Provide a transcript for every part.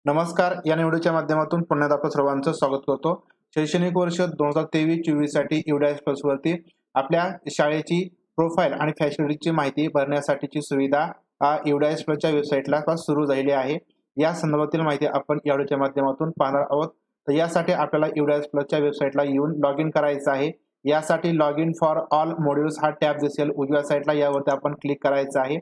नमस्कार. या व्हिडिओच्या माध्यमातून पुन्हा एकदा आपलं सर्वांचं स्वागत करतो. शैक्षणिक वर्ष 2023-24 साठी EUDICE Plus वरती आपल्या शाळेची प्रोफाईल आणि फॅसिलिटीची माहिती भरण्यासाठीची सुविधा EUDICE Plus च्या वेबसाईटला सुरू झालेली आहे. या संदर्भातील माहिती आपण या व्हिडिओच्या माध्यमातून पाहणार आहोत. तर यासाठी आपल्याला EUDICE Plus च्या वेबसाईटला येऊन लॉग इन करायचं आहे. यासाठी log in for all modules हा टॅब दिसेल उजव्या साईडला, यावरती आपण क्लिक करायचं आहे.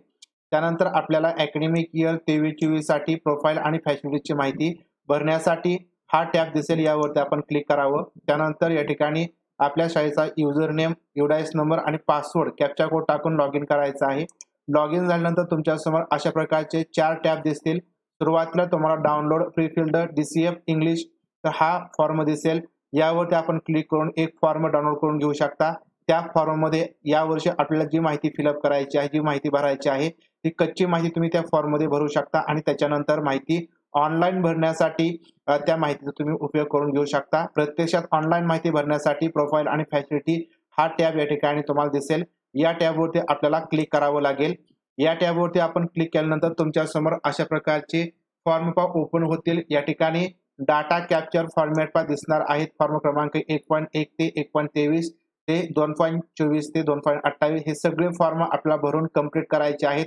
त्यानंतर आपल्याला अकॅडमिक इयर 23-24 साठी प्रोफाईल आणि फॅसिलिटीची माहिती भरण्यासाठी हा टॅब दिसेल, यावरती आपण क्लिक करावं. त्यानंतर या ठिकाणी आपल्या शाळेचा युजर नेम, EUDICE नंबर आणि पासवर्ड कॅप्चा कोड टाकून लॉग इन करायचं आहे. लॉग इन झाल्यानंतर तुमच्यासमोर अशा प्रकारचे 4 टॅब दिसतील. सुरुवातीला तुम्हाला download pre filled DCF English तर हा फॉर्म दिसेल, यावरती आपण क्लिक करून एक फॉर्म डाउनलोड करून घेऊ शकता. त्या फॉर्ममध्ये यावर्षी आपल्याला जी माहिती फिलअप करायची आहे, जी माहिती भरायची आहे, ती कच्ची माहिती तुम्ही त्या फॉर्ममध्ये भरू शकता आणि त्याच्यानंतर माहिती ऑनलाईन भरण्यासाठी त्या माहितीचा तुम्ही उपयोग करून घेऊ शकता. प्रत्यक्षात ऑनलाईन माहिती भरण्यासाठी प्रोफाईल आणि फॅसिलिटी हा टॅब या ठिकाणी तुम्हाला दिसेल. या टॅबवरती आपल्याला क्लिक करावं लागेल. या टॅबवरती आपण क्लिक केल्यानंतर तुमच्यासमोर अशा प्रकारचे फॉर्म ओपन होतील. या ठिकाणी डाटा कॅप्चर फॉर्मॅट दिसणार आहेत. फॉर्म क्रमांक 1.1 ते 1.23 ते 2.24 ते 2.28 हे सगळे फॉर्म आपल्याला भरून कंप्लीट करायचे आहेत.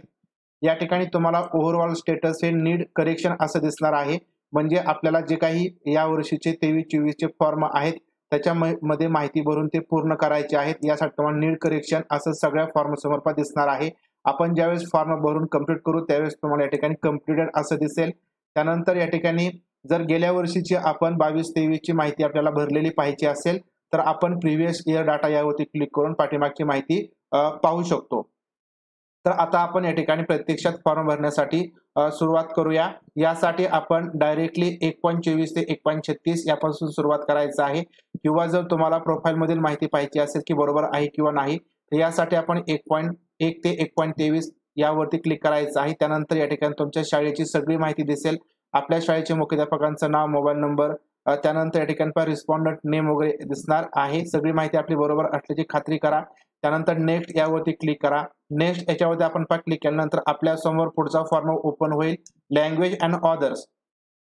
या ठिकाणी तुम्हाला ओव्हरऑल स्टेटस हे नीड करेक्शन असं दिसणार आहे. म्हणजे आपल्याला जे काही या वर्षीचे 23-24 चे फॉर्म आहेत त्याच्यामध्ये माहिती भरून ते पूर्ण करायचे आहेत. यासाठी तुम्हाला नीड करेक्शन असं सगळ्या फॉर्म समोर दिसणार आहे. आपण ज्यावेळेस फॉर्म भरून कंप्लीट करू त्यावेळेस तुम्हाला या ठिकाणी कंप्लीटेड असं दिसेल. त्यानंतर या ठिकाणी जर गेल्या वर्षीची आपण 22-23 ची माहिती आपल्याला भरलेली पाहिजे असेल तर आपण प्रिव्हियस इयर डाटा यावरती क्लिक करून पाठीमागची माहिती पाहू शकतो. तर आता आपण या ठिकाणी प्रत्यक्षात फॉर्म भरण्यासाठी सुरुवात करूया. यासाठी आपण डायरेक्टली 1.24 ते 1.36 यापासून सुरुवात करायचं आहे. किंवा जर तुम्हाला प्रोफाईल मधील माहिती पाहिजे असेल की बरोबर आहे किंवा नाही, तर यासाठी आपण 1.1 ते 1.23 यावरती क्लिक करायचं आहे. त्यानंतर या ठिकाणी तुमच्या शाळेची सगळी माहिती दिसेल. आपल्या शाळेचे मुख्याध्यापकांचं नाव, मोबाईल नंबर, त्यानंतर या ठिकाणी रिस्पॉन्डंट नेम वगैरे दिसणार आहे. सगळी माहिती आपली बरोबर असल्याची खात्री करा. त्यानंतर नेक्स्ट यावरती क्लिक करा. नेक्स्ट याच्यावरती आपण क्लिक केल्यानंतर आपल्या समोर पुढचा फॉर्म ओपन होईल. लँग्वेज अँड अदर्स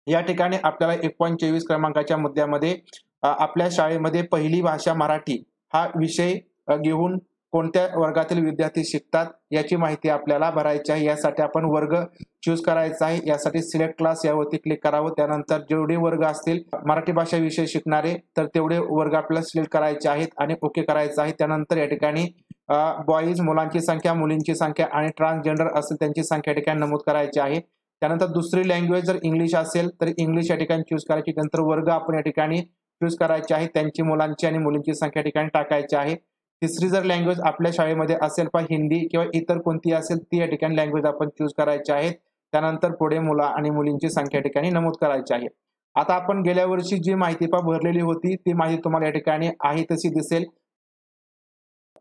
या ठिकाणी आपल्याला 1.24 क्रमांकाच्या मुद्द्यामध्ये आपल्या शाळेमध्ये पहिली भाषा मराठी हा विषय घेऊन कोणत्या वर्गातील विद्यार्थी शिकतात याची माहिती आपल्याला भरायची आहे. यासाठी आपण वर्ग चूज करायचा आहे. यासाठी सिलेक्ट क्लास यावरती क्लिक करावं. त्यानंतर जेवढे वर्ग असतील मराठी भाषा विषय शिकणारे तर तेवढे वर्ग आपल्याला सिलेक्ट करायचे आहेत आणि ओके करायचं आहे. त्यानंतर या ठिकाणी बॉईज मुलांची संख्या, मुलींची संख्या आणि ट्रान्सजेंडर असेल त्यांची संख्या या ठिकाणी नमूद करायची आहे. त्यानंतर दुसरी लँग्वेज जर इंग्लिश असेल तर इंग्लिश या ठिकाणी चूज करायची. नंतर वर्ग आपण या ठिकाणी चूज करायचे आहे. त्यांची मुलांची आणि मुलींची संख्या या ठिकाणी टाकायची आहे. तिसरी जर लँग्वेज आपल्या शाळेमध्ये असेल पण हिंदी किंवा इतर कोणती असेल ती या ठिकाणी लँग्वेज आपण चूज करायची आहे. त्यानंतर पुढे मुलं आणि मुलींची संख्या या ठिकाणी नमूद करायची आहे. आता आपण गेल्या वर्षी जी माहिती भरलेली होती ती माहिती तुम्हाला या ठिकाणी आहे तशी दिसेल.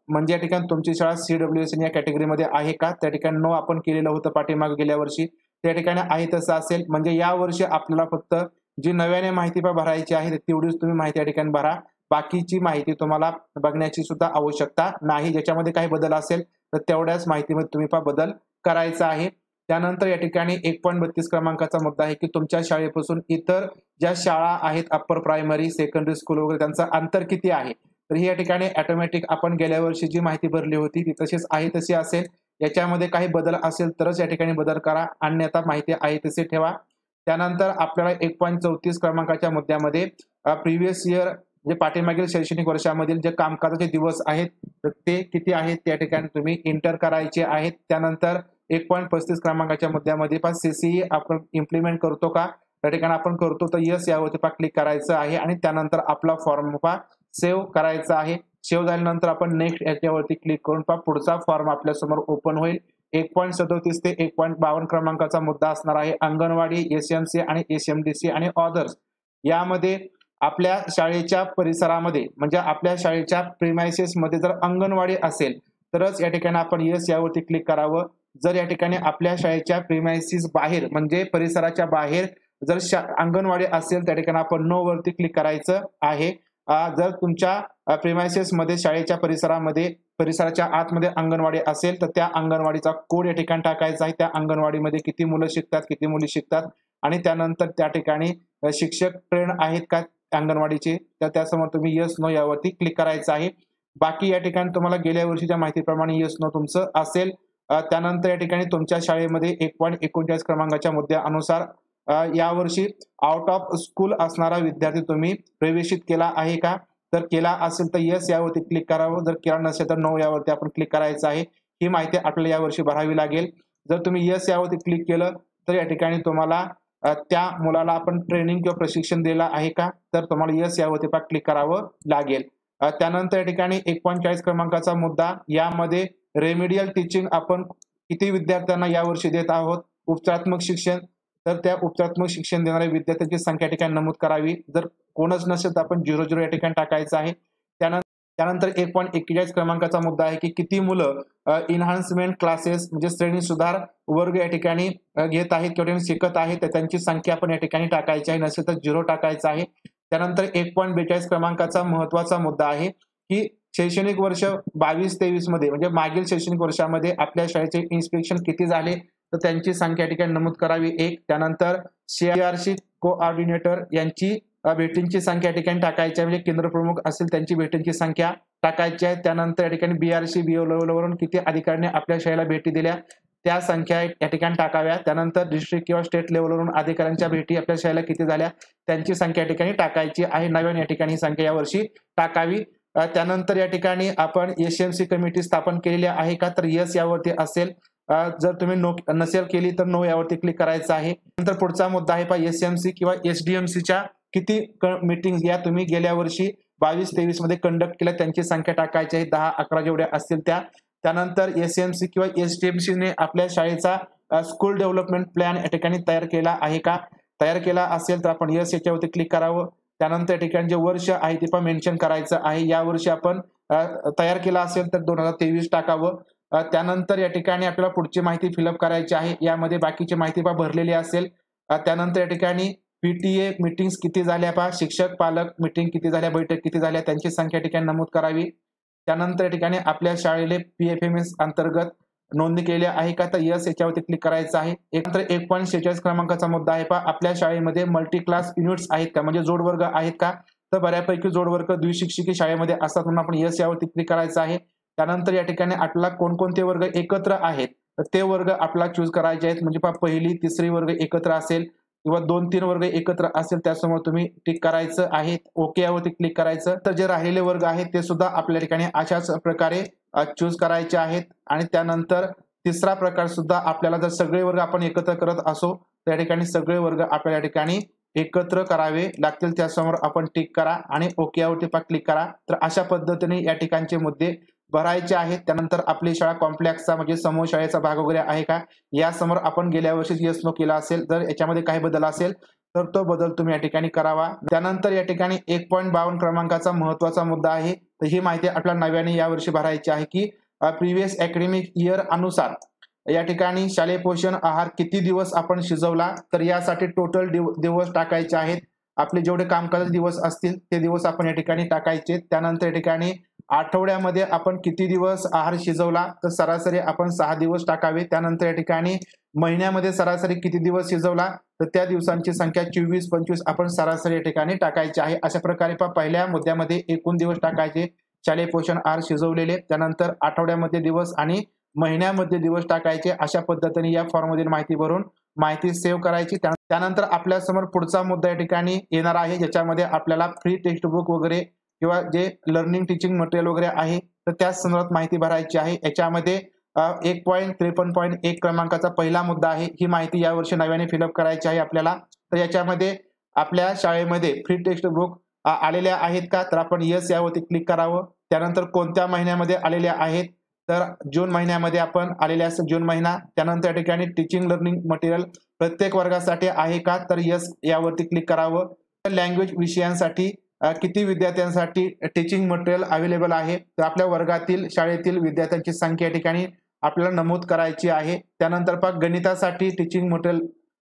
म्हणजे या ठिकाणी तुमची शाळा CWSN या कॅटेगरीमध्ये आहे का, त्या ठिकाणी नो आपण केलेलं होतं पाठीमागे गेल्या वर्षी, त्या ठिकाणी आहे तसं असेल. म्हणजे या वर्षी आपल्याला फक्त जी नव्याने माहिती भरायची आहे तेवढीच तुम्ही माहिती या ठिकाणी भरा. बाकीची माहिती तुम्हाला बघण्याची सुद्धा आवश्यकता नाही. ज्याच्यामध्ये काही बदल असेल तर तेवढ्याच माहितीमध्ये तुम्ही बदल करायचा आहे. त्यानंतर या ठिकाणी 1.32 क्रमांकाचा मुद्दा आहे की तुमच्या शाळेपासून इतर ज्या शाळा आहेत अप्पर प्रायमरी, सेकंडरी स्कूल वगैरे त्यांचं अंतर किती आहे. तर ही या ठिकाणी ऑटोमॅटिक आपण गेल्या वर्षी जी माहिती भरली होती ती तशीच आहे तशी असेल. याच्यामध्ये काही बदल असेल तरच या ठिकाणी बदल करा, अन्यथा माहिती आहे तशी ठेवा. त्यानंतर आपल्याला 1.34 क्रमांकाच्या मुद्द्यामध्ये प्रिव्हियस इयर जे पाठीमागील शैक्षणिक वर्षामधील जे कामकाजाचे दिवस आहेत तर ते किती आहेत त्या ठिकाणी तुम्ही एंटर करायचे आहेत. त्यानंतर 1.35 क्रमांकाच्या मुद्द्यामध्ये CCE आपण इम्प्लिमेंट करतो का, त्या ठिकाणी आपण करतो तर यस यावरती क्लिक करायचं आहे आणि त्यानंतर आपला फॉर्म सेव्ह करायचा आहे. सेव्ह झाल्यानंतर आपण नेक्स्ट याच्यावरती क्लिक करून पुढचा फॉर्म आपल्या समोर ओपन होईल. 1.37 ते 1.52 क्रमांकाचा मुद्दा असणार आहे अंगणवाडी, SMC आणि SMDC आणि अदर्स. यामध्ये आपल्या शाळेच्या परिसरामध्ये म्हणजे आपल्या शाळेच्या प्रिमायसेस मध्ये जर अंगणवाडी असेल तरच या ठिकाणी आपण यस यावरती क्लिक करावं. जर या ठिकाणी आपल्या शाळेच्या प्रिमायसेस बाहेर म्हणजे परिसराच्या बाहेर जर अंगणवाडी असेल त्या ठिकाणी आपण नो वरती क्लिक करायचं आहे. जर तुमच्या प्रिमायसेस मध्ये शाळेच्या परिसराच्या आतमध्ये अंगणवाडी असेल तर त्या अंगणवाडीचा कोड या ठिकाणी टाकायचा आहे. त्या अंगणवाडीमध्ये किती मुलं शिकतात, किती मुली शिकतात आणि त्यानंतर त्या ठिकाणी शिक्षक ट्रेन आहेत का अंगणवाडीचे, तर त्यासमोर तुम्ही येस नो यावरती क्लिक करायचं आहे. बाकी या ठिकाणी तुम्हाला गेल्या वर्षीच्या माहितीप्रमाणे येस नो तुमचं असेल. त्यानंतर या ठिकाणी तुमच्या शाळेमध्ये 1.39 क्रमांकाच्या मुद्द्यानुसार यावर्षी आउट ऑफ स्कूल असणारा विद्यार्थी तुम्ही प्रवेशित केला आहे का? जर केला असेल तर येस यावरती क्लिक करावं, जर केला नसेल तर नो यावरती आपण क्लिक करायचं आहे. ही माहिती आपल्याला यावर्षी भरावी लागेल. जर तुम्ही येस यावरती क्लिक केलं तर या ठिकाणी तुम्हाला त्या मुलाला आपण ट्रेनिंग किंवा प्रशिक्षण दिलं आहे का, तर तुम्हाला येस यावरती क्लिक करावं लागेल. त्यानंतर या ठिकाणी 1.40 क्रमांकाचा मुद्दा, यामध्ये रेमेडियल टीचिंग आपण किती विद्यार्थ्यांना यावर्षी देत आहोत. उपचारात्मक शिक्षण, तर त्या उपचारात्मक शिक्षण देणाऱ्या विद्यार्थ्यांची संख्या ठिकाणी नमूद करावी. जर कोणच नसेल तर आपण 00 या ठिकाणी टाकायचं आहे. त्यानंतर 1.41 क्रमांकाचा मुद्दा आहे की किती मुलं इन्हान्समेंट क्लासेस म्हणजे श्रेणी सुधार वर्ग या ठिकाणी घेत आहेत किंवा शिकत आहेत, तर त्यांची संख्या आपण या ठिकाणी टाकायची आहे. नसेल तर 0 टाकायचं आहे. त्यानंतर 1.42 क्रमांकाचा महत्वाचा मुद्दा आहे की शैक्षणिक वर्ष 22-23 मध्ये म्हणजे मागील शैक्षणिक वर्षामध्ये आपल्या शाळेचे इन्स्पेक्शन किती झाले, तर त्यांची संख्या ठिकाणी नमूद करावी 1. त्यानंतर CRC कोऑर्डिनेटर यांची भेटींची संख्या ठिकाणी टाकायची आहे, म्हणजे केंद्र प्रमुख असेल त्यांची भेटींची संख्या टाकायची आहे. त्यानंतर या ठिकाणी BRC BO लेवलवरून किती अधिकाऱ्यांनी आपल्या शाळेला भेटी दिल्या त्या संख्या या ठिकाणी टाकाव्या. त्यानंतर डिस्ट्रिक्ट किंवा स्टेट लेवलवरून अधिकाऱ्यांच्या भेटी आपल्या शाळेला किती झाल्या त्यांची संख्या या ठिकाणी टाकायची आहे. नव्याने या ठिकाणी ही संख्या यावर्षी टाकावी. त्यानंतर या ठिकाणी आपण SMC कमिटी स्थापन केलेली आहे का, तर येस यावरती असेल. जर तुम्ही नसेल केली तर नो यावरती क्लिक करायचं आहे. नंतर पुढचा मुद्दा आहे पहा, SMC किंवा SDMCच्या किती मीटिंग या तुम्ही गेल्या वर्षी 22-23 मध्ये कंडक्ट केल्या त्यांची संख्या टाकायची आहे, 10-11 जेवढ्या असतील त्या. त्यानंतर SMC किंवा SDMC ने आपल्या शाळेचा स्कूल डेव्हलपमेंट प्लॅन या ठिकाणी तयार केला आहे का, तयार केला असेल तर आपण येस याच्यावरती क्लिक करावं. त्यानंतर या ठिकाणी जे वर्ष आहे ते पण मेन्शन करायचं आहे. या वर्षी आपण तयार केला असेल तर 2023 टाकावं. त्यानंतर या ठिकाणी आपल्याला पुढची माहिती फिलअप करायची आहे. यामध्ये बाकीची माहिती भरलेली असेल. त्यानंतर या ठिकाणी PTA मीटिंग्स किती झाल्या पहा, शिक्षक पालक मीटिंग किती झाल्या, बैठक किती झाल्या त्यांची संख्या ठिकाणी नमूद करावी. त्यानंतर या ठिकाणी आपल्या शाळेला PFMS अंतर्गत नोंदणी केली आहे का, तर यस याच्यावरती क्लिक करायचं आहे. नंतर 1.46 क्रमांकाचा मुद्दा आहे पहा, आपल्या शाळेमध्ये मल्टी क्लास युनिट्स आहेत का, म्हणजे जोडवर्ग आहेत का, तर बऱ्यापैकी जोडवर्ग द्विशिक्षिकी शाळेमध्ये असतात म्हणून आपण यस यावरती क्लिक करायचं आहे. त्यानंतर या ठिकाणी आपल्याला कोणकोणते वर्ग एकत्र आहेत तर ते वर्ग आपल्याला चूज करायचे आहेत. म्हणजे पहा, पहिली तिसरी वर्ग एकत्र असेल किंवा 2-3 वर्ग एकत्र असेल त्यासमोर तुम्ही टिक करायचं आहे. ओके यावरती क्लिक करायचं. तर जे राहिलेले वर्ग आहेत ते सुद्धा आपल्या ठिकाणी अशाच प्रकारे चूज करायचे आहेत. आणि त्यानंतर तिसरा प्रकार सुद्धा आपल्याला जर सगळे वर्ग आपण एकत्र करत असो तर या ठिकाणी सगळे वर्ग आपल्या ठिकाणी एकत्र करावे लागतील. त्यासमोर आपण टिक करा आणि ओके यावरती क्लिक करा. तर अशा पद्धतीने या ठिकाणचे मुद्दे भरायचे आहेत. त्यानंतर आपली शाळा कॉम्प्लेक्सचा म्हणजे समूह शाळेचा भाग वगैरे आहे का, यासमोर आपण गेल्या वर्षी येस नो केला असेल, जर याच्यामध्ये काही बदल असेल तर तो बदल तुम्ही या ठिकाणी करावा. त्यानंतर या ठिकाणी 1.52 क्रमांकाचा महत्वाचा मुद्दा आहे. तर ही माहिती आपल्याला नव्याने यावर्षी भरायची आहे की प्रिव्हियस अकॅडमिक इयर अनुसार या ठिकाणी शालेय पोषण आहार किती दिवस आपण शिजवला, तर यासाठी टोटल दिवस टाकायचे आहेत. आपले जेवढे कामकाजाचे दिवस असतील ते दिवस आपण या ठिकाणी टाकायचे. त्यानंतर या ठिकाणी आठवड्यामध्ये आपण किती दिवस आहार शिजवला, तर सरासरी आपण 6 दिवस टाकावे. त्यानंतर या ठिकाणी महिन्यामध्ये सरासरी किती दिवस शिजवला, तर त्या दिवसांची संख्या 24-25 आपण सरासरी या ठिकाणी टाकायची आहे. अशा प्रकारे पहिल्या मुद्द्यामध्ये एकूण दिवस टाकायचे शालेय पोषण आहार शिजवलेले, त्यानंतर आठवड्यामध्ये दिवस आणि महिन्यामध्ये दिवस टाकायचे. अशा पद्धतीने या फॉर्म मधील माहिती भरून माहिती सेव्ह करायची. त्यानंतर आपल्या समोर पुढचा मुद्दा या ठिकाणी येणार आहे, ज्याच्यामध्ये आपल्याला फ्री टेक्स्ट बुक वगैरे किंवा जे लर्निंग टीचिंग मटेरियल वगैरे आहे तर त्या संदर्भात माहिती भरायची आहे. याच्यामध्ये 1.53.1 क्रमांकाचा पहिला मुद्दा आहे. ही माहिती यावर्षी नव्याने फिलअप करायची आहे आपल्याला. तर याच्यामध्ये आपल्या शाळेमध्ये फ्री टेक्स्ट बुक आलेल्या आहेत का, तर आपण यस यावरती क्लिक करावं. त्यानंतर कोणत्या महिन्यामध्ये आलेल्या आहेत, तर जून महिन्यामध्ये आपण आलेले असेल जून महिना. त्यानंतर या ठिकाणी टीचिंग लर्निंग मटेरियल प्रत्येक वर्गासाठी आहे का, तर यस यावरती क्लिक करावं. लँग्वेज विषयांसाठी किती विद्यार्थ्यांसाठी टीचिंग मटेरियल अवेलेबल आहे, तर आपल्या वर्गातील शाळेतील विद्यार्थ्यांची संख्या या ठिकाणी आपल्याला नमूद करायची आहे. त्यानंतर गणितासाठी टीचिंग मटेरियल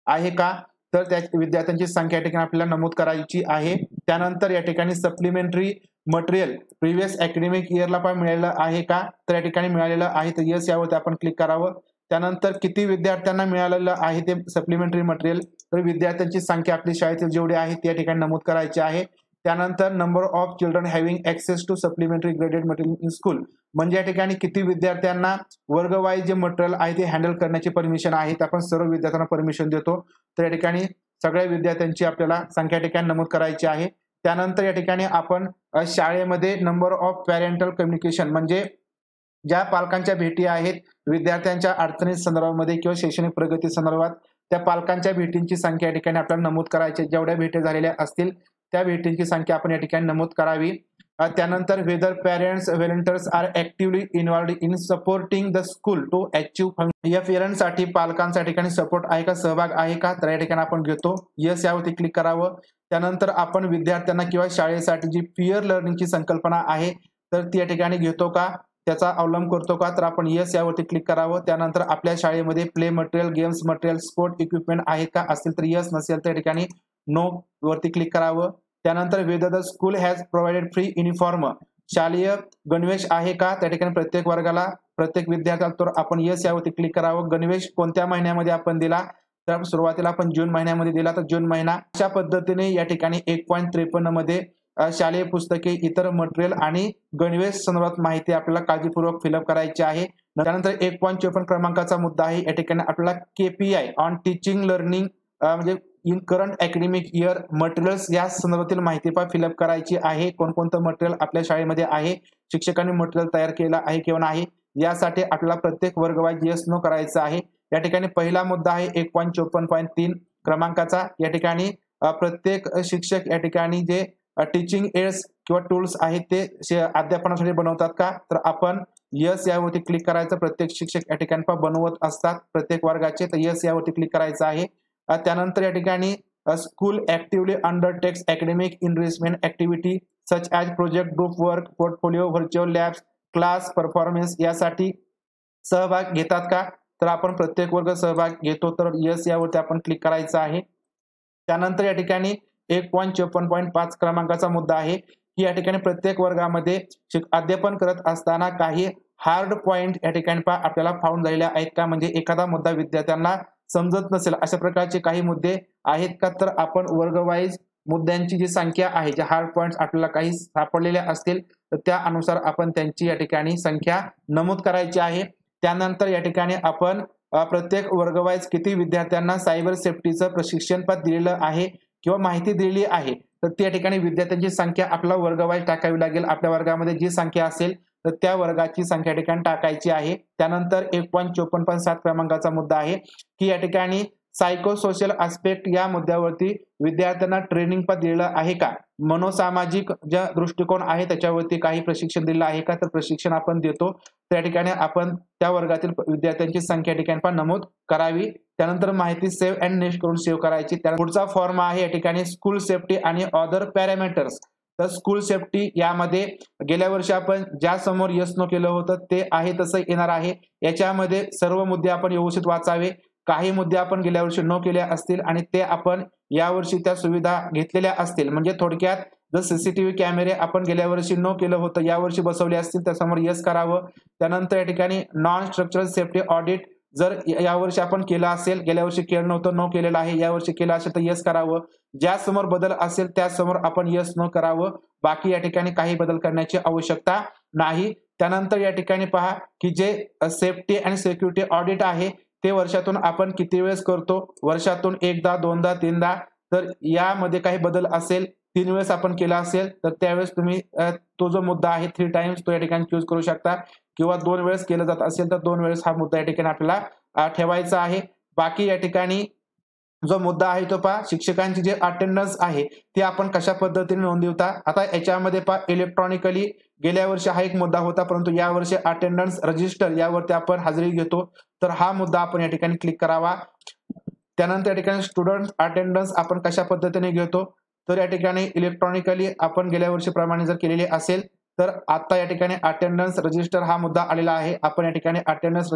आहे का, तर त्या विद्यार्थ्यांची संख्या या ठिकाणी आपल्याला नमूद करायची आहे. त्यानंतर या ठिकाणी सप्लिमेंटरी मटेरियल प्रिव्हियस अकॅडमिक इयरला मिळालेलं आहे का, तर या ठिकाणी मिळालेलं आहे तर यस यावरती आपण क्लिक करावं. त्यानंतर किती विद्यार्थ्यांना मिळालेलं आहे ते सप्लिमेंटरी मटेरियल, तर विद्यार्थ्यांची संख्या आपली शाळेतील जेवढी आहे ती या ठिकाणी नमूद करायची आहे. त्यानंतर number of children having access to supplementary graded material in school, म्हणजे या ठिकाणी किती विद्यार्थ्यांना वर्गवाईज जे मटेरियल आहे ते हँडल करण्याची परमिशन आहे. आपण सर्व विद्यार्थ्यांना परमिशन देतो, तर या ठिकाणी सगळ्या विद्यार्थ्यांची आपल्याला संख्या या ठिकाणी नमूद करायची आहे. त्यानंतर या ठिकाणी आपण शाळेमध्ये नंबर ऑफ पॅरेंटल कम्युनिकेशन, म्हणजे ज्या पालकांच्या भेटी आहेत विद्यार्थ्यांच्या अडचणी संदर्भामध्ये किंवा शैक्षणिक प्रगती संदर्भात, त्या पालकांच्या भेटींची संख्या या ठिकाणी आपल्याला नमूद करायची. जेवढ्या भेटी झालेल्या असतील त्या भेटींची संख्या आपण या ठिकाणी नमूद करावी. त्यानंतर whether parents volunteers are actively involved in supporting the school to achieve, या पेरेंट्ससाठी पालकांच्या ठिकाणी सपोर्ट आहे का, सहभाग आहे का, तर या ठिकाणी आपण घेतो यस यावरती क्लिक करावं. त्यानंतर आपण विद्यार्थ्यांना किंवा शाळेसाठी जी पीअर लर्निंगची संकल्पना आहे तर ती या ठिकाणी घेतो का, त्याचा अवलंब करतो का, तर आपण यस यावरती क्लिक करावं. त्यानंतर आपल्या शाळेमध्ये play material, games material, sport equipment आहेत का, असतील तर यस, नसेल तर या ठिकाणी नो वरती क्लिक करावं. त्यानंतर whether the school has provided free uniform, शालेय गणवेश आहे का त्या ठिकाणी प्रत्येक वर्गाला, प्रत्येक विद्यार्थ्याला, तर आपण यस यावरती क्लिक करावं. गणवेश कोणत्या महिन्यामध्ये आपण दिला, तर सुरुवातीला आपण जून महिन्यामध्ये दिला, तर जून महिना. अशा पद्धतीने या ठिकाणी 1.53 मध्ये शालेय पुस्तके, इतर मटेरियल आणि गणवेश संदर्भात माहिती आपल्याला काळजीपूर्वक फिलअप करायची आहे. त्यानंतर 1.54 क्रमांकाचा मुद्दा आहे. या ठिकाणी आपल्याला KPI ऑन टीचिंग लर्निंग म्हणजे in current academic year materials या संदर्भातील माहिती फिलअप करायची आहे. कोणकोणतं मटेरियल आपल्या शाळेमध्ये आहे, शिक्षकांनी मटेरियल तयार केलं आहे किंवा नाही, यासाठी आपल्याला प्रत्येक वर्गवाईज येस नो करायचं आहे. या ठिकाणी पहिला मुद्दा आहे 1.54.3 क्रमांकाचा. या ठिकाणी प्रत्येक शिक्षक या ठिकाणी जे टीचिंग एड्स किंवा टूल्स आहेत ते अध्यापनासाठी बनवतात का, तर आपण यस यावरती क्लिक करायचं. प्रत्येक शिक्षक या ठिकाणी बनवत असतात प्रत्येक वर्गाचे, तर यस यावरती क्लिक करायचं आहे. त्यानंतर या ठिकाणी school actively undertakes academic enrichment activity such as project, group work, portfolio, virtual labs, class performance यासाठी सहभाग घेतात का, तर आपण प्रत्येक वर्ग सहभाग घेतो, तर यस यावरती आपण क्लिक करायचं आहे. त्यानंतर या ठिकाणी 1.54.5 क्रमांकाचा मुद्दा आहे की या ठिकाणी प्रत्येक वर्गामध्ये अध्यापन करत असताना काही हार्ड पॉइंट या ठिकाणी आपल्याला फाउंड झालेल्या आहेत का, म्हणजे एखादा मुद्दा विद्यार्थ्यांना समजत नसेल अशा प्रकारचे काही मुद्दे आहेत का, तर आपण वर्गवाईज मुद्द्यांची जी संख्या आहे, जे हार्ड पॉइंट्स आपल्याला काही सापडलेल्या असतील तर त्यानुसार आपण त्यांची या ठिकाणी संख्या नमूद करायची आहे. त्यानंतर या ठिकाणी आपण प्रत्येक वर्गवाईज किती विद्यार्थ्यांना सायबर सेफ्टीचं प्रशिक्षण दिलेलं आहे किंवा माहिती दिलेली आहे, तर त्या ठिकाणी विद्यार्थ्यांची संख्या आपल्याला वर्गवाईज टाकावी लागेल. आपल्या वर्गामध्ये जी संख्या असेल तर त्या वर्गाची संख्या ठिकाणी टाकायची आहे. त्यानंतर 1.54.7 क्रमांकाचा मुद्दा आहे की या ठिकाणी सायकोसोशल आस्पेक्ट या मुद्द्यावरती विद्यार्थ्यांना ट्रेनिंग दिलेलं आहे का, मनोसामाजिक ज्या दृष्टिकोन आहे त्याच्यावरती काही प्रशिक्षण दिलेलं आहे का, तर प्रशिक्षण आपण देतो. त्या ठिकाणी आपण त्या वर्गातील विद्यार्थ्यांची संख्या ठिकाणी नमूद करावी. त्यानंतर माहिती सेव्ह अँड नेक्स्ट करून सेव्ह करायची. पुढचा फॉर्म आहे या ठिकाणी स्कूल सेफ्टी आणि अदर पॅरामीटर्स. तर स्कूल सेफ्टी यामध्ये गेल्या वर्षी आपण ज्या समोर यस नो केलं होतं ते आहे तसं येणार आहे. याच्यामध्ये सर्व मुद्दे आपण व्यवस्थित वाचावे. काही मुद्दे आपण गेल्या वर्षी नो केले असतील आणि ते आपण यावर्षी त्या सुविधा घेतलेल्या असतील, म्हणजे थोडक्यात जर सीसीटीव्ही कॅमेरे आपण गेल्या वर्षी नो केलं होतं यावर्षी बसवले असतील त्यासमोर यस करावं. त्यानंतर या ठिकाणी नॉन स्ट्रक्चरल सेफ्टी ऑडिट जर यावर्षी आपण केलं असेल, गेल्या वर्षी केलं नव्हतं नो केलेलं आहे, यावर्षी केलं असेल तर यस करावं. ज्या समोर बदल असेल त्यासमोर आपण यस नो करावं. बाकी या ठिकाणी काही बदल करण्याची आवश्यकता नाही. त्यानंतर या ठिकाणी पहा की जे सेफ्टी आणि सिक्युरिटी ऑडिट आहे ते वर्षातून आपण किती वेळेस करतो, वर्षातून एकदा, दोनदा, तीनदा. तर यामध्ये काही बदल असेल, 3 वेळेस आपण केला असेल तर त्यावेळेस तुम्ही तो जो मुद्दा आहे 3 टाइम्स तो या ठिकाणी चूज करू शकता, किंवा 2 वेळेस केलं जात असेल तर 2 वेळेस हा मुद्दा या ठिकाणी आपल्याला ठेवायचा आहे. बाकी या ठिकाणी जो मुद्दा आहे तो शिक्षकांची जे अटेंडन्स आहे ती आपण कशा पद्धतीने नोंदवता. आता याच्यामध्ये इलेक्ट्रॉनिकली गेल्या वर्षी हा एक मुद्दा होता, परंतु या वर्षी अटेंडन्स रजिस्टर यावरती आपण हजेरी घेतो, तर हा मुद्दा आपण या ठिकाणी क्लिक करावा. त्यानंतर या ठिकाणी स्टुडंट अटेंडन्स आपण कशा पद्धतीने घेतो, तर या ठिकाणी इलेक्ट्रॉनिकली आपण गेल्या वर्षीप्रमाणे जर केलेली असेल तर आता या ठिकाणी अटेंडन्स रजिस्टर हा मुद्दा आलेला आहे. आपण या ठिकाणी अटेंडन्स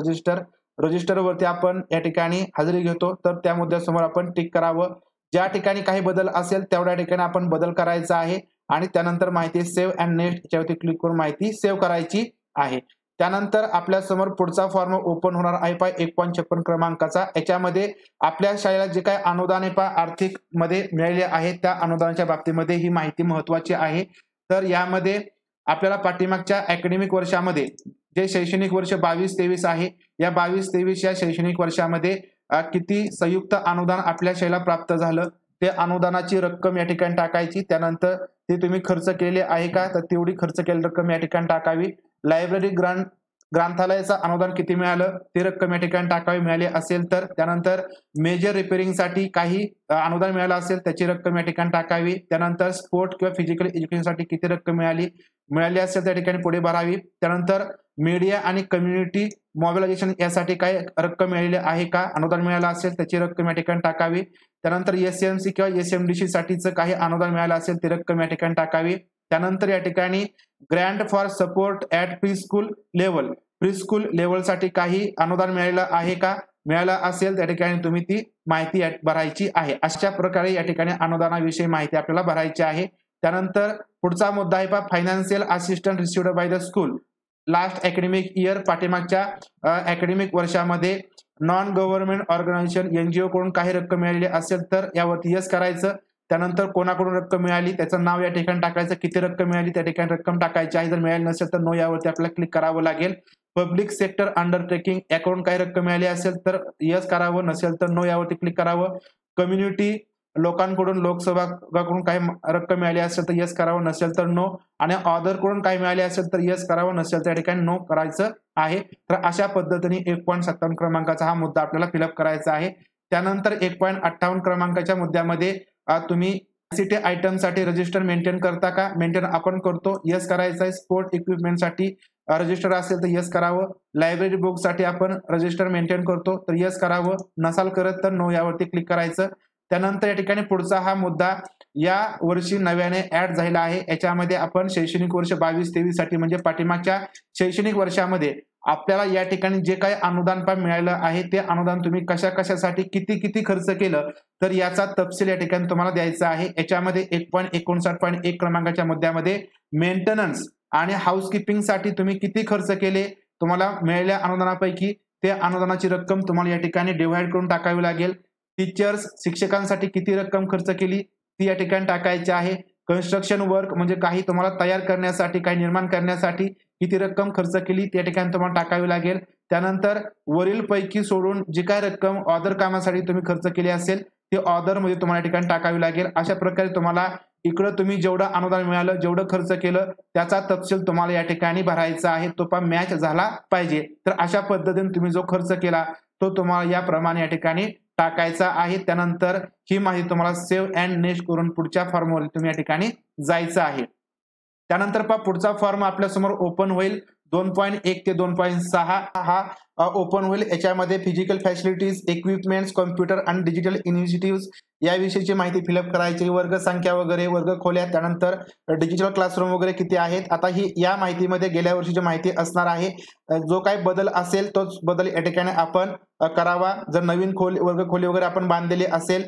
रजिस्टरवरती आपण या ठिकाणी हजेरी घेतो, तर त्या मुद्द्यासमोर आपण टिक करावं. ज्या ठिकाणी काही बदल असेल तेवढ्या ठिकाणी आपण बदल करायचा आहे आणि त्यानंतर माहिती सेव्ह अँड नेक्स्ट याच्यावरती क्लिक करून माहिती सेव्ह करायची आहे. त्यानंतर आपल्या समोर पुढचा फॉर्म ओपन होणार आहे पहा 1.56 क्रमांकाचा. याच्यामध्ये आपल्या शाळेला जे काही अनुदाने पहा आर्थिक मध्ये मिळाले आहे त्या अनुदानाच्या बाबतीमध्ये ही माहिती महत्वाची आहे. तर यामध्ये आपल्याला पाठीमागच्या अकॅडमिक वर्षामध्ये जे शैक्षणिक वर्ष 22-23 आहे, या 22-23 या शैक्षणिक वर्षामध्ये किती संयुक्त अनुदान आपल्या शाळेला प्राप्त झालं ते अनुदानाची रक्कम या ठिकाणी टाकायची. त्यानंतर ते तुम्ही खर्च केले आहे का तर तेवढी खर्च केलेली रक्कम या ठिकाणी टाकावी. लायब्ररी ग्रंथालयाचं अनुदान किती मिळालं ते रक्कम या ठिकाणी टाकावी मिळाली असेल तर. त्यानंतर मेजर रिपेअरिंगसाठी काही अनुदान मिळालं असेल त्याची रक्कम या ठिकाणी टाकावी. त्यानंतर स्पोर्ट किंवा फिजिकल एज्युकेशनसाठी किती रक्कम मिळाली असेल त्या ठिकाणी पुढे भरावी. त्यानंतर मीडिया आणि कम्युनिटी मोबिलायझेशन यासाठी काही रक्कम मिळालेली आहे का अनुदान मिळालं असेल त्याची रक्कम या ठिकाणी टाकावी. त्यानंतर SMC किंवा SMDC साठीचं काही अनुदान मिळालं असेल ती रक्कम या ठिकाणी टाकावी. त्यानंतर या ठिकाणी grant for support at pre school लेवलसाठी काही अनुदान मिळालेलं आहे का मिळालं असेल त्या ठिकाणी तुम्ही ती माहिती भरायची आहे. अशा प्रकारे या ठिकाणी अनुदानाविषयी माहिती आपल्याला भरायची आहे. त्यानंतर पुढचा मुद्दा आहे पहा financial assistant received by the school last academic year. पाठीमागच्या अकॅडमिक वर्षामध्ये नॉन गव्हर्नमेंट ऑर्गनायझेशन NGO कडून काही रक्कम मिळालेली असेल तर यावरती यस करायचं. त्यानंतर कोणाकडून रक्कम मिळाली त्याचं नाव या ठिकाणी टाकायचं, किती रक्कम मिळाली त्या ठिकाणी रक्कम टाकायची आहे. जर मिळाली नसेल तर नो यावरती आपल्याला क्लिक करावं लागेल. पब्लिक सेक्टर अंडरटेकिंग याकडून काही रक्कम मिळाली असेल तर यस करावं, नसेल तर नो यावरती क्लिक करावं. कम्युनिटी लोकांकडून लोकसभाकडून काही रक्कम मिळाली असेल तर यस करावं, नसेल तर नो. आणि ऑदर कडून काही मिळाली असेल तर यस करावं, नसेल तर या ठिकाणी नो करायचं आहे. तर अशा पद्धतीने 1.57 क्रमांकाचा हा मुद्दा आपल्याला फिलअप करायचा आहे. त्यानंतर 1.58 क्रमांकाच्या मुद्द्यामध्ये तुम्ही सिटी आयटम साठी रजिस्टर मेंटेन करता का मेंटेन आपण करतो, यस करायचं आहे. स्पोर्ट इक्विपमेंट साठी रजिस्टर असेल तर यस करावं. लायब्ररी बुक साठी आपण रजिस्टर मेंटेन करतो तर यस करावं, नसाल करत तर नो यावरती क्लिक करायचं. त्यानंतर या ठिकाणी पुढचा हा मुद्दा या वर्षी नव्याने ऍड झालेला आहे. याच्यामध्ये आपण शैक्षणिक वर्ष 22-23 साठी म्हणजे पाठीमागच्या शैक्षणिक वर्षामध्ये आपल्याला या ठिकाणी जे काही अनुदान मिळालं आहे ते अनुदान तुम्ही कशासाठी किती खर्च केलं तर याचा तपशील या ठिकाणी तुम्हाला द्यायचा आहे. याच्यामध्ये 1.59.1 क्रमांकाच्या मुद्द्यामध्ये मेंटेनन्स आणि हाऊसकीपिंग साठी तुम्ही किती खर्च केले तुम्हाला मिळालेल्या अनुदानापैकी ते अनुदानाची रक्कम तुम्हाला या ठिकाणी डिव्हाइड करून टाकावी लागेल. टीचर्स शिक्षकांसाठी किती रक्कम खर्च केली ती या ठिकाणी टाकायची आहे. कन्स्ट्रक्शन वर्क म्हणजे काही तुम्हाला तयार करण्यासाठी काही निर्माण करण्यासाठी किती रक्कम खर्च केली त्या ठिकाणी तुम्हाला टाकावी लागेल. त्यानंतर वरील पैकी सोडून जी काय रक्कम ऑदर कामासाठी तुम्ही खर्च केली असेल ती ऑदर मध्ये तुम्हाला या ठिकाणी टाकावी लागेल. अशा प्रकारे तुम्हाला इकडं तुम्ही जेवढं अनुदान मिळालं जेवढं खर्च केलं त्याचा तपशील तुम्हाला या ठिकाणी भरायचा आहे. तो पण मॅच झाला पाहिजे. तर अशा पद्धतीने तुम्ही जो खर्च केला तो तुम्हाला याप्रमाणे या ठिकाणी टाकायचा आहे. त्यानंतर ही माहिती तुम्हाला सेव्ह अँड नेक्स्ट करून पुढच्या फॉर्मवर तुम्ही या ठिकाणी जायचं आहे. त्यानंतर पुढचा फॉर्म आपल्या समोर ओपन होईल 2.1 ते 2.6 हा ओपन होईल. याच्यामध्ये फिजिकल फॅसिलिटीज, इक्विपमेंट्स, कॉम्प्युटर आणि डिजिटल इनिशिएटिव्ह याविषयीची माहिती फिलअप करायची, वर्ग संख्या वगैरे, वर्ग खोल्या, त्यानंतर डिजिटल क्लासरूम वगैरे किती आहेत. आता ही या माहितीमध्ये गेल्या वर्षीची माहिती असणार आहे. जो काही बदल असेल तोच बदल या ठिकाणी आपण करावा. जर नवीन वर्ग खोली वगैरे आपण बांधलेली असेल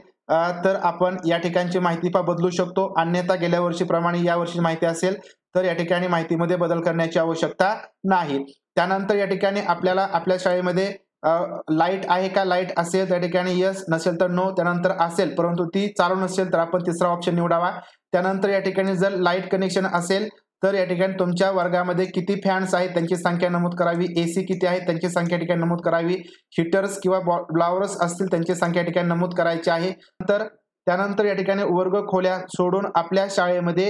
तर आपण या ठिकाणची माहिती बदलू शकतो. अन्यथा गेल्या वर्षीप्रमाणे या वर्षी माहिती असेल तर या ठिकाणी माहितीमध्ये बदल करण्याची आवश्यकता नाही. त्यानंतर या ठिकाणी आपल्याला आपल्या शाळेमध्ये लाईट आहे का, लाईट असेल त्या ठिकाणी यस, नसेल तर नो. त्यानंतर असेल परंतु ती चालू नसेल तर आपण तिसरा ऑप्शन निवडावा. त्यानंतर या ठिकाणी जर लाईट कनेक्शन असेल तर या ठिकाणी तुमच्या वर्गामध्ये किती फॅन्स आहेत त्यांची संख्या नमूद करावी. AC किती आहेत त्यांची संख्या ठिकाणी नमूद करावी. हीटर्स किंवा ब्लावर्स असतील त्यांची संख्या ठिकाणी नमूद करायची आहे. त्यानंतर या ठिकाणी वर्ग खोल्या सोडून आपल्या शाळेमध्ये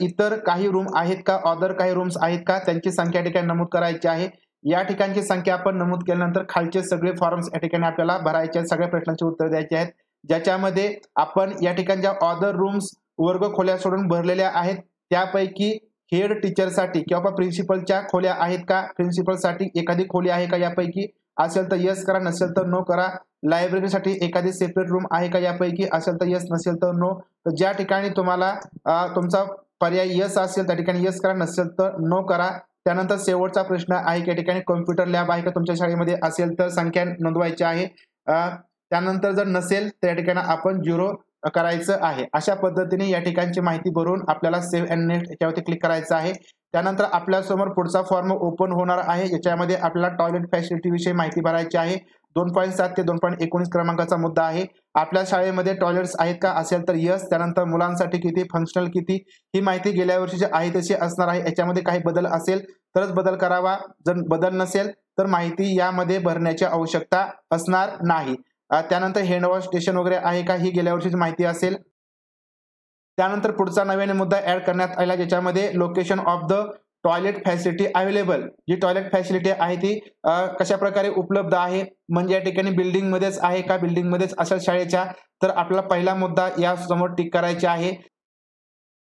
इतर काही रूम आहेत का, ऑदर काही रूम्स आहेत का त्यांची संख्या ठिकाणी नमूद करायची आहे. या ठिकाणची संख्या आपण नमूद केल्यानंतर खालचे सगळे फॉर्म्स या ठिकाणी आपल्याला भरायचे आहेत. सगळ्या प्रश्नांची उत्तर द्यायची आहेत ज्याच्यामध्ये आपण या ठिकाणी ज्या ऑदर रूम्स वर्ग खोल्या सोडून भरलेल्या आहेत त्यापैकी हेड टीचरसाठी किंवा प्रिन्सिपलच्या खोल्या आहेत का, प्रिन्सिपलसाठी एखादी खोली आहे का यापैकी, असेल तर यस करा, नसेल तर नो करा. लायब्ररीसाठी एखादी सेपरेट रूम आहे का यापैकी, असेल तर यस, नसेल तर नो. तर ज्या ठिकाणी तुम्हाला तुमचा पर्याय यस असेल त्या ठिकाणी यस करा, नसेल तर नो करा. त्यानंतर शेवटचा प्रश्न आहे की या ठिकाणी कॉम्प्युटर लॅब आहे का तुमच्या शाळेमध्ये, असेल तर संख्या नोंदवायची आहे. त्यानंतर जर नसेल तर या ठिकाणी आपण 0 करायचं आहे. अशा पद्धतीने या ठिकाणची माहिती भरून आपल्याला सेव्ह अँड नेक्स्ट याच्यावरती क्लिक करायचं आहे. त्यानंतर आपल्यासमोर पुढचा फॉर्म ओपन होणार आहे, ज्याच्यामध्ये आपल्याला टॉयलेट फॅसिलिटी विषयी माहिती भरायची आहे. 2.7 ते 2.19 क्रमांकाचा मुद्दा आहे. आपल्या शाळेमध्ये टॉयलेट्स आहेत का, असेल तर यस. त्यानंतर मुलांसाठी किती, फंक्शनल किती, ही माहिती गेल्या वर्षी जी आहे तशी असणार आहे. याच्यामध्ये काही बदल असेल तरच बदल करावा, जर बदल नसेल तर माहिती यामध्ये भरण्याची आवश्यकता असणार नाही. त्यानंतर हँड वॉश स्टेशन वगैरे आहे का, ही गेल्या वर्षीची माहिती असेल. त्यानंतर पुढचा नव्याने मुद्दा ऍड करण्यात आला, ज्याच्यामध्ये location of the toilet facility available. जी टॉयलेट फॅसिलिटी आहे ती कशा प्रकारे उपलब्ध आहे, म्हणजे या ठिकाणी बिल्डिंग मध्येच आहे का, बिल्डिंग मध्येच असेल शाळेच्या, तर आपला पहिला मुद्दा या समोर टिक करायचे आहे.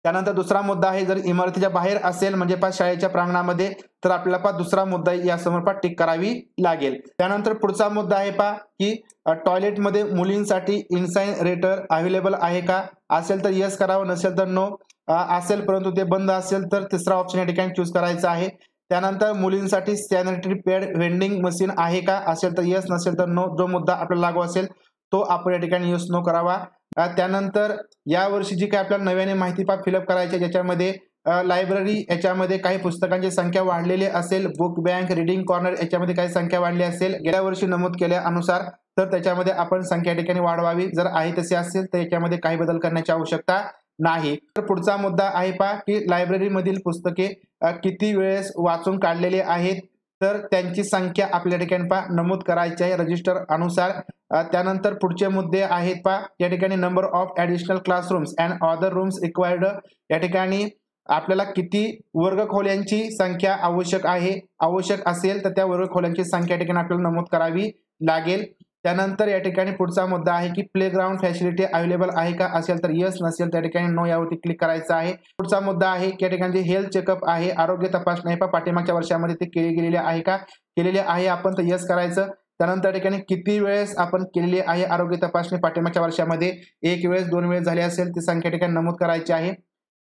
त्यानंतर दुसरा मुद्दा आहे, जर इमारतीच्या बाहेर असेल म्हणजे शाळेच्या प्रांगणामध्ये, तर आपल्याला दुसरा मुद्दा या समोर टिक करावी लागेल. त्यानंतर पुढचा मुद्दा आहे की टॉयलेटमध्ये मुलींसाठी इन्साइनरेटर अवेलेबल आहे का, असेल तर यस करावं, नसेल तर नो. असेल परंतु ते बंद असेल तर तिसरा ऑप्शन या ठिकाणी चूज करायचा आहे. त्यानंतर मुलींसाठी सॅनिटरी पॅड व्हेंडिंग मशीन आहे का, असेल तर यस, नसेल तर नो. जो मुद्दा आपल्याला लागू असेल तो आपण या ठिकाणी यस नो करावा. त्यानंतर या वर्षी जी काही आपल्याला नव्याने माहिती फिलअप करायची, ज्याच्यामध्ये लायब्ररी याच्यामध्ये काही पुस्तकांची संख्या वाढलेली असेल, बुक बँक, रीडिंग कॉर्नर याच्यामध्ये काही संख्या वाढली असेल गेल्या वर्षी नमूद केल्यानुसार, तर त्याच्यामध्ये आपण संख्या या ठिकाणी वाढवावी. जर आहे तसे असेल तर याच्यामध्ये काही बदल करण्याची आवश्यकता नाही. तर पुढचा मुद्दा आहे की लायब्ररीमधील पुस्तके किती वेळेस वाचून काढलेली आहेत, तर त्यांची संख्या आपल्या ठिकाणी नमूद करायची आहे रजिस्टर अनुसार. त्यानंतर पुढचे मुद्दे आहेत या ठिकाणी number of additional classrooms and other rooms required. या ठिकाणी आपल्याला किती वर्गखोल्यांची संख्या आवश्यक असेल तर त्या वर्गखोल्यांची संख्या या ठिकाणी आपल्याला नमूद करावी लागेल. त्यानंतर या ठिकाणी पुढचा मुद्दा आहे की प्लेग्राऊंड फॅसिलिटी अवेलेबल आहे का, असेल तर यस, नसेल त्या ठिकाणी नो यावरती क्लिक करायचं आहे. पुढचा मुद्दा आहे की या ठिकाणी हेल्थ चेकअप आहे, आरोग्य तपासणी आहे पाठीमागच्या वर्षामध्ये ते केली गेलेली आहे का, केलेले आहे आपण तर यस करायचं. त्यानंतर ठिकाणी किती वेळेस आपण केलेली आहे आरोग्य तपासणी पाठीमागच्या वर्षामध्ये, 1 वेळेस 2 वेळेस झाली असेल ती संख्या ठिकाणी नमूद करायची आहे.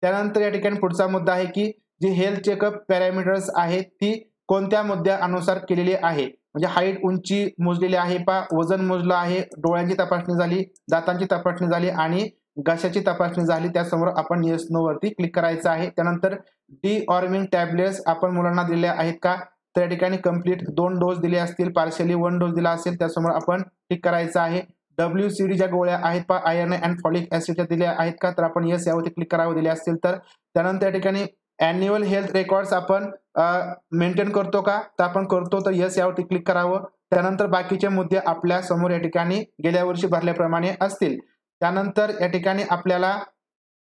त्यानंतर या ठिकाणी पुढचा मुद्दा आहे की जी हेल्थ चेकअप पॅरामीटर्स आहेत ती कोणत्या मुद्द्यानुसार केलेली आहे, म्हणजे हाईट, उंची मोजलेली आहे वजन मोजलं आहे, डोळ्यांची तपासणी झाली, दातांची तपासणी झाली आणि घशाची तपासणी झाली, त्यासमोर आपण येस नो वरती क्लिक करायचं आहे. त्यानंतर डिऑर्मिंग टॅबलेट्स आपण मुलांना दिल्या आहेत का, तर या ठिकाणी कंप्लीट 2 डोस दिले असतील, पार्शियली 1 डोस दिला असेल त्यासमोर आपण क्लिक करायचं आहे. WCD ज्या गोळ्या आहेत आयर्न अँड फॉलिक ऍसिडच्या दिल्या आहेत का, तर आपण येस यावरती क्लिक करावं दिले असतील तर. त्यानंतर या ठिकाणी अॅन्युअल हेल्थ रेकॉर्ड्स आपण मेंटेन करतो का, तर आपण करतो तर यस यावरती क्लिक करावं. त्यानंतर बाकीचे मुद्दे आपल्या समोर या ठिकाणी गेल्या वर्षी भरल्याप्रमाणे असतील. त्यानंतर या ठिकाणी आपल्याला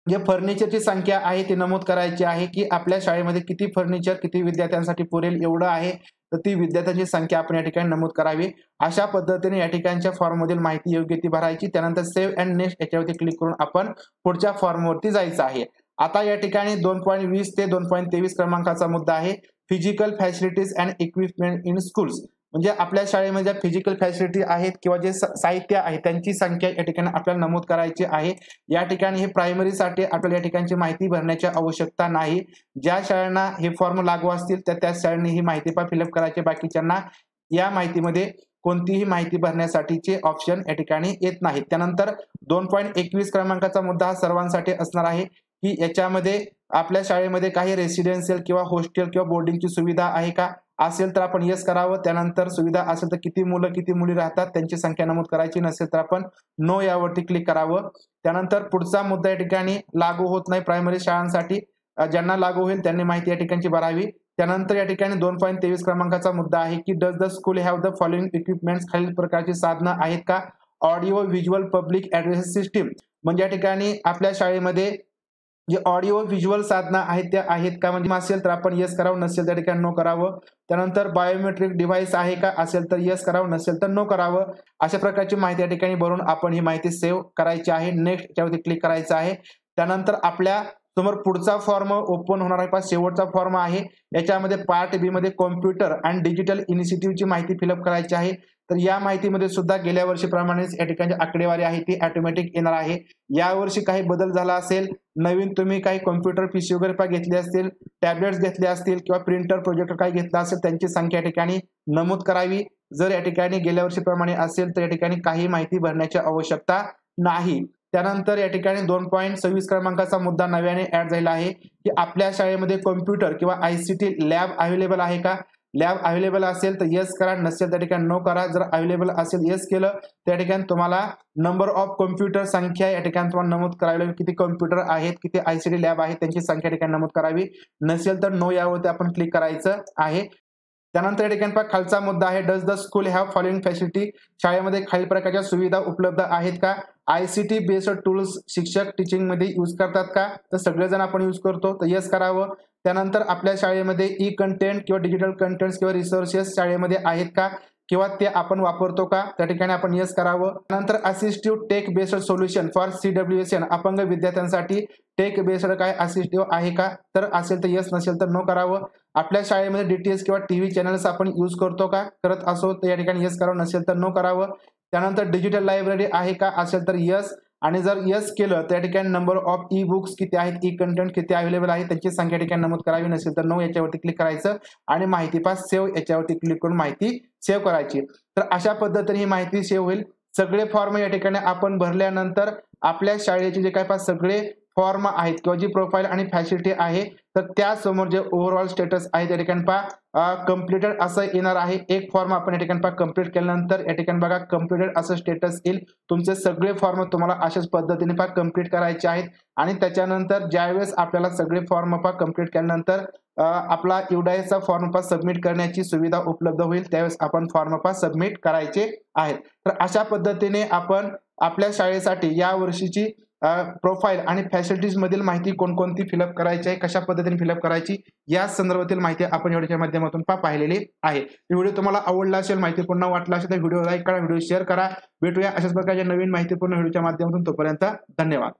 जे फर्निचरची संख्या आहे ती नमूद करायची आहे की आपल्या शाळेमध्ये किती फर्निचर किती विद्यार्थ्यांसाठी पुरेल एवढं आहे, तर ती विद्यार्थ्यांची संख्या आपण या ठिकाणी नमूद करावी. अशा पद्धतीने या ठिकाणच्या फॉर्म मधील माहिती योग्य ती भरायची. त्यानंतर सेव्ह अँड नेक्स्ट याच्यावरती क्लिक करून आपण पुढच्या फॉर्मवरती जायचं आहे. आता या ठिकाणी 2.20 ते 2.23 क्रमांकाचा मुद्दा आहे physical facilities and equipment in schools. म्हणजे आपल्या शाळेमध्ये ज्या फिजिकल फॅसिलिटी आहेत किंवा जे साहित्य आहे त्यांची संख्या या ठिकाणी आपल्याला नमूद करायची आहे. या ठिकाणी हे प्रायमरीसाठी आपल्याला या ठिकाणची माहिती भरण्याची आवश्यकता नाही. ज्या शाळांना हे फॉर्म लागू असतील तर त्या शाळांनी ही माहिती फिलअप करायची, बाकीच्यांना या माहितीमध्ये कोणतीही माहिती भरण्यासाठीचे ऑप्शन या ठिकाणी येत नाहीत. त्यानंतर 2.21 क्रमांकाचा मुद्दा हा सर्वांसाठी असणार आहे की याच्यामध्ये आपल्या शाळेमध्ये काही रेसिडेन्शियल किंवा हॉस्टेल किंवा बोर्डिंगची सुविधा आहे का, असेल तर आपण यस करावं. त्यानंतर सुविधा असेल तर किती मुलं किती मुली राहतात त्यांची संख्या नमूद करायची, नसेल तर आपण नो यावरती क्लिक करावं. त्यानंतर पुढचा मुद्दा या ठिकाणी लागू होत नाही प्रायमरी शाळांसाठी, ज्यांना लागू होईल त्यांनी माहिती या ठिकाणी भरावी. त्यानंतर या ठिकाणी 2.23 क्रमांकाचा मुद्दा आहे की does the school have the following equipments, खालील प्रकारची साधनं आहेत का, audio visual public address system. म्हणजे या ठिकाणी आपल्या शाळेमध्ये जे ऑडिओ व्हिज्युअल साधनं आहेत त्या आहेत का, म्हणजे असेल तर आपण येस करावं, नसेल त्या ठिकाणी नो करावं. त्यानंतर बायोमेट्रिक डिव्हाइस आहे का, असेल तर येस करावं, नसेल तर नो करावं. अशा प्रकारची माहिती या ठिकाणी भरून आपण ही माहिती सेव्ह करायची आहे. नेक्स्ट याच्यावरती क्लिक करायचं आहे. त्यानंतर आपल्या समोर पुढचा फॉर्म ओपन होणार आहे शेवटचा फॉर्म आहे. याच्यामध्ये पार्ट बी मध्ये कॉम्प्युटर अँड डिजिटल इनिशिएटिव्हची माहिती फिलअप करायची आहे. तर या माहितीमध्ये सुद्धा गेल्या वर्षीप्रमाणेच या ठिकाणी आकडेवारी आहे ती ऑटोमॅटिक येणार आहे. यावर्षी काही बदल झाला असेल, नवीन तुम्ही काही कॉम्प्युटर पीसी वगैरे घेतले असतील, टॅबलेट्स घेतले असतील किंवा प्रिंटर प्रोजेक्टर काही घेतला असेल त्यांची संख्या या ठिकाणी नमूद करावी. जर या ठिकाणी गेल्या वर्षीप्रमाणे असेल तर या ठिकाणी काही माहिती भरण्याची आवश्यकता नाही. त्यानंतर या ठिकाणी 2.26 क्रमांकाचा मुद्दा नव्याने ऍड झालेला आहे की आपल्या शाळेमध्ये कॉम्प्युटर किंवा ICT लॅब अवेलेबल आहे का? लॅब अवेलेबल असेल तर येस करा, नसेल त्या ठिकाणी नो करा. जर अवेलेबल असेल येस केलं त्या ठिकाणी तुम्हाला नंबर ऑफ कॉम्प्युटर संख्या या ठिकाणी तुम्हाला नमूद करावी लागेल. किती कॉम्प्युटर आहेत, किती ICT लॅब आहेत त्यांची संख्या या ठिकाणी नमूद करावी. नसेल तर नो यावरती आपण क्लिक करायचं आहे. त्यानंतर या ठिकाणी खालचा मुद्दा आहे, does the school have following facility? शाळेमध्ये खालील प्रकारच्या सुविधा उपलब्ध आहेत का? ICT बेस्ड टूल्स शिक्षक टीचिंग मध्ये यूज करतात का? तर सगळेजण आपण यूज करतो, तर येस करावं. त्यानंतर आपल्या शाळेमध्ये ई कंटेंट किंवा डिजिटल कंटेंट्स किंवा रिसोर्सेस शाळेमध्ये आहेत का किंवा ते आपण वापरतो का? त्या ठिकाणी आपण येस करावं. त्यानंतर assistive tech based solution for CWSN अपंग विद्यार्थ्यांसाठी टेक बेस्ड काय असिस्टिव्ह आहे का? तर असेल तर येस, नसेल तर नो करावं. आपल्या शाळेमध्ये DTS किंवा TV चॅनल्स आपण यूज करतो का? करत असो तर या ठिकाणी येस करावं, नसेल तर नो करावं. त्यानंतर डिजिटल लायब्ररी आहे का? असेल तर येस, आणि जर येस केलं त्या ठिकाणी नंबर ऑफ ई बुक्स किती आहेत, ई कंटेंट किती अवेलेबल आहे त्यांची संख्या ठिकाणी नमूद करावी. नसेल तर नो याच्यावरती क्लिक करायचं आणि माहिती पहा सेव्ह याच्यावरती क्लिक करून माहिती सेव्ह करायची. तर अशा पद्धतीने ही माहिती सेव्ह होईल. सगळे फॉर्म या ठिकाणी आपण भरल्यानंतर आपल्या शाळेचे जे काय सगळे फॉर्म आहेत किंवा जी प्रोफाईल आणि फॅसिलिटी आहे तर त्यासमोर जे ओव्हरऑल स्टेटस आहे त्या ठिकाणी कम्प्लिटेड असं येणार आहे. एक फॉर्म आपण या ठिकाणी कम्प्लीट केल्यानंतर या ठिकाणी बघा कम्प्लिटेड असं स्टेटस येईल. तुमचे सगळे फॉर्म तुम्हाला अशाच पद्धतीने कम्प्लीट करायचे आहेत आणि त्याच्यानंतर ज्यावेळेस आपल्याला सगळे फॉर्म कम्प्लीट केल्यानंतर आपला UDISचा फॉर्म सबमिट करण्याची सुविधा उपलब्ध होईल. त्यावेळेस आपण फॉर्म सबमिट करायचे आहेत. तर अशा पद्धतीने आपण आपल्या शाळेसाठी या वर्षीची प्रोफाईल आणि फॅसिलिटीज मधील माहिती कोणकोणती फिलअप करायची आहे, कशा पद्धतीने फिलअप करायची या संदर्भातील माहिती आपण व्हिडिओच्या माध्यमातून पाहिलेली आहे. व्हिडिओ तुम्हाला आवडला असेल, माहितीपूर्ण वाटला असेल तर व्हिडिओ लाईक करा, व्हिडिओ शेअर करा. भेटूया अशाच प्रकारच्या नवीन माहितीपूर्ण व्हिडिओच्या माध्यमातून. तोपर्यंत धन्यवाद.